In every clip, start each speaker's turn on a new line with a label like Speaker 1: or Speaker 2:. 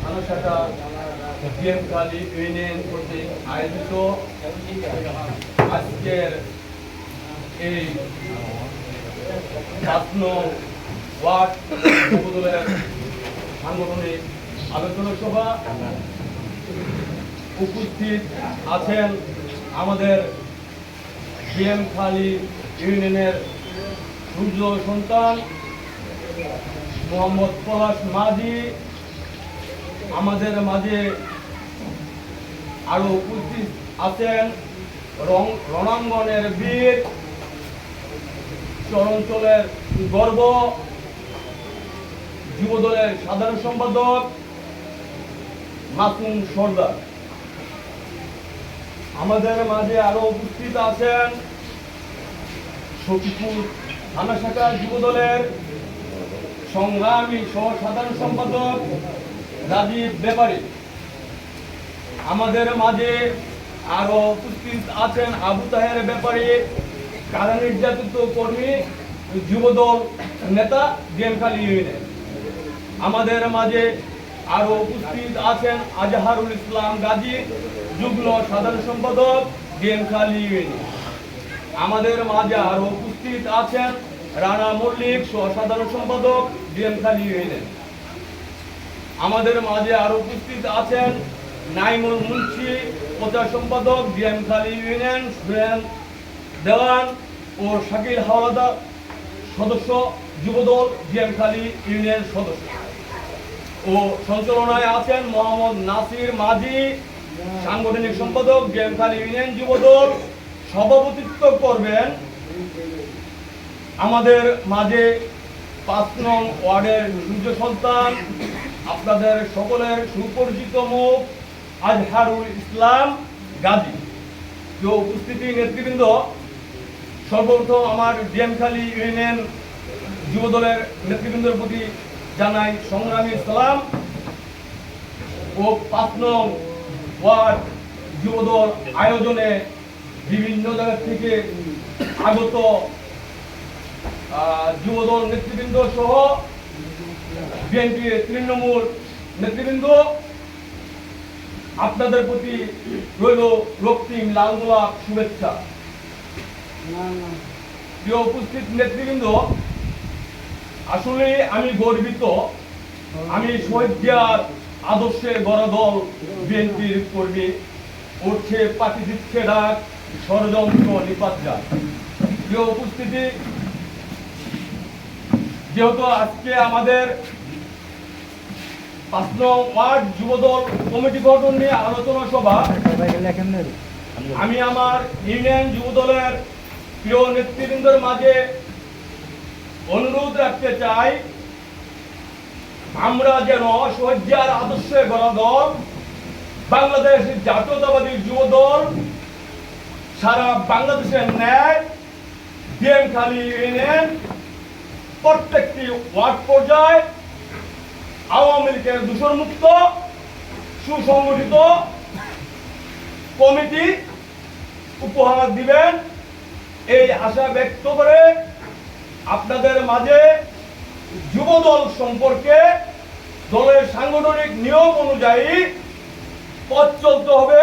Speaker 1: থানাশাখা বিএমখালী union কর্তৃক আয়োজিত আজকের এই ৫ নং ওয়ার্ড যুবদলের সাংগঠনিক আলোচনা সভা। উপস্থিত আছেন আমাদের বিএমখালী ইউনিয়নের সূর্য সন্তান মোহাম্মদ পলাশ মাঝি। আমাদের মাঝে আরো উপস্থিত আছেন রণাঙ্গনের বীর, চরাঞ্চলের গর্ব, যুবদলের সাধারণ সম্পাদক মাসুম সর্দার। আমাদের মাঝে আরো উপস্থিত আছেন সখীপুর থানা শাখা যুবদলের সংগ্রামী সহ সাধারণ সম্পাদক রাজীব ব্যাপারী। আমাদের মাঝে আরো উপস্থিত আছেন আবু তাহের ব্যাপারী, কারা নির্যাতিত কর্মী, যুবদল নেতা বিএমখালী ইউনিয়ন। আমাদের মাঝে আরো উপস্থিত আছেন আজহারুল ইসলাম গাজী, যুগ্ম সাধারণ সম্পাদক বিএমখালী ইউনিয়ন। আমাদের মাঝে আরো উপস্থিত আছেন রানা মল্লিক, সহ সাধারণ সম্পাদক বিএমখালী ইউনিয়ন। আমাদের মাঝে আরো উপস্থিত আছেন নাইমুল মুন্সি, প্রচার সম্পাদক বিএমখালী ইউনিয়ন, সুরেন দেওয়ান ও শাকিল হাওলাদার সদস্য, যুবদল বিএমখালী ইউনিয়ন সদস্য। ও সঞ্চালনায় আছেন মোহাম্মদ নাসির মাঝি, সাংগঠনিক সম্পাদক বিএমখালী ইউনিয়ন যুবদল। সভাপতিত্ব করবেন আমাদের মাঝে ৫ নং ওয়ার্ডের সূর্য সন্তান, আপনাদের সকলের সুপরিচিত মুখ আজহারুল ইসলাম গাজী। উপস্থিতি নেতৃবৃন্দ, সর্বপ্রথম আমার বিএমখালী ইউনিয়ন যুবদলের নেতৃবৃন্দের প্রতি জানাই সংগ্রামী সালাম ও ৫ নং ওয়ার্ড যুবদল আয়োজনে বিভিন্ন জায়গা থেকে আগত যুবদল নেতৃবৃন্দ সহ বিএনপি তৃণমূল নেতৃবৃন্দ, আপনাদের প্রতি রইল রক্তিম লাল গোলাপ শুভেচ্ছা। প্রিয় উপস্থিত নেতৃবৃন্দ, আসলে আমি গর্বিত। আমি শহীদ জিয়ার আদর্শে গড়া দল বিএনপির কর্মী। উঠছে পার্টি দিচ্ছে ডাক, ষড়যন্ত্র নিপাত যায়। প্রিয় উপস্থিতি, যেহেতু আজকে আমাদের ৫ নং ওয়ার্ড যুবদল কমিটি গঠন নিয়ে আলোচনা সভা, আমি আমার ইউনিয়ন যুবদলের প্রিয় নেতৃবৃন্দের মাঝে অনুরোধ রাখতে চাই, আমরা যেন শহীদ জিয়ার আদর্শে গড়া দল, বাংলাদেশ জাতীয়তাবাদী যুবদল, সারা বাংলাদেশের ন্যায় বিএমখালী ইউনিয়ন প্রত্যেকটি ওয়ার্ড পর্যায়ে আওয়ামী লীগের দূষণমুক্ত সুসংগঠিত কমিটি উপহার দিবেন, এই আশা ব্যক্ত করে আপনাদের মাঝে যুবদল সম্পর্কে দলের সাংগঠনিক নিয়ম অনুযায়ী পথ চলতে হবে।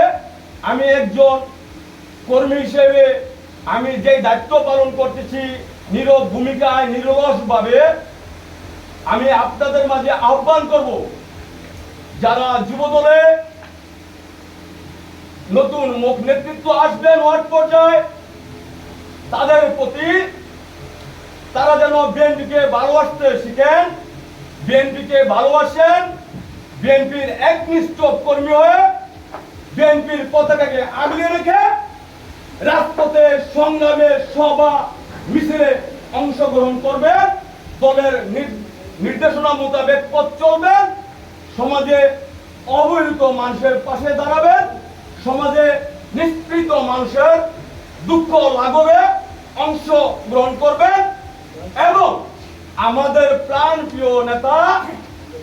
Speaker 1: আমি একজন কর্মী হিসেবে আমি যে দায়িত্ব পালন করতেছি, নীরব ভূমিকায় নিরলসভাবে আমি আপনাদের মাঝে আহ্বান করব, যারা যুবদলে নতুন মুখ নেতৃত্ব আসবেন ওয়ার্ড পর্যায়ে, তাদের প্রতি তারা যেন বিএনপিকে ভালোবাসতে শিখেন, বিএনপিকে ভালোবাসেন, বিএনপির একনিষ্ঠ কর্মী হয়ে বিএনপির পতাকাকে আগলে রেখে রাজপথে সংগ্রামে সভা মিছিলে অংশগ্রহণ করবেন, দলের নির্দেশনা মোতাবেক পথ চলবেন, সমাজে অবহেলিত মানুষের পাশে দাঁড়াবেন, সমাজে নিষ্পৃত মানুষের দুঃখ লাঘবে অংশগ্রহণ করবেন এবং আমাদের প্রাণ প্রিয় নেতা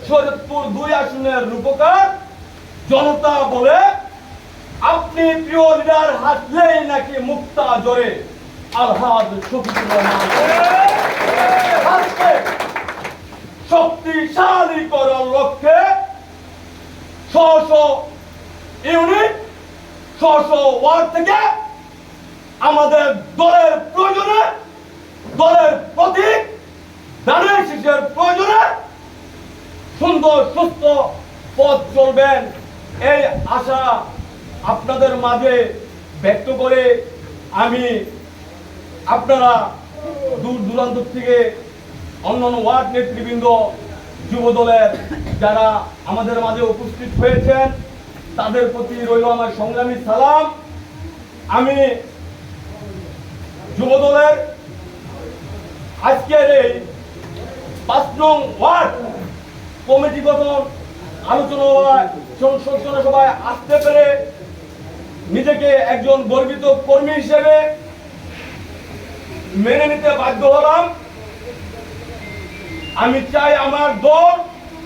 Speaker 1: শরীয়তপুর ২ আসনের রূপকার জনতা বলে, আপনি প্রিয় লিডার হাসলেই নাকি মুক্তা জোরে আলহাজ শফিকুর রহমান শক্তিশালী করার লক্ষ্যে ইউনিট ওয়ার্ড থেকে আমাদের দলের প্রয়োজনে, দলের প্রতীক ধানের শীষের প্রয়োজনে সুন্দর সুস্থ পথ চলবেন, এই আশা আপনাদের মাঝে ব্যক্ত করে আমি আপনারা দূর দূরান্ত থেকে অন্যান্য ওয়ার্ড নেতৃবৃন্দ, যুব দলের যারা আমাদের মাঝে উপস্থিত হয়েছেন, তাদের প্রতি রইল আমার সংগ্রামী সালাম। আমি যুব দলের আজকের এই 5 নং ওয়ার্ড কমিটি গঠন আলোচনা সভায় আসতে পেরে নিজেকে একজন গর্বিত কর্মী হিসেবে মেনে নিতে বাধ্য হলাম। আমি চাই আমার দল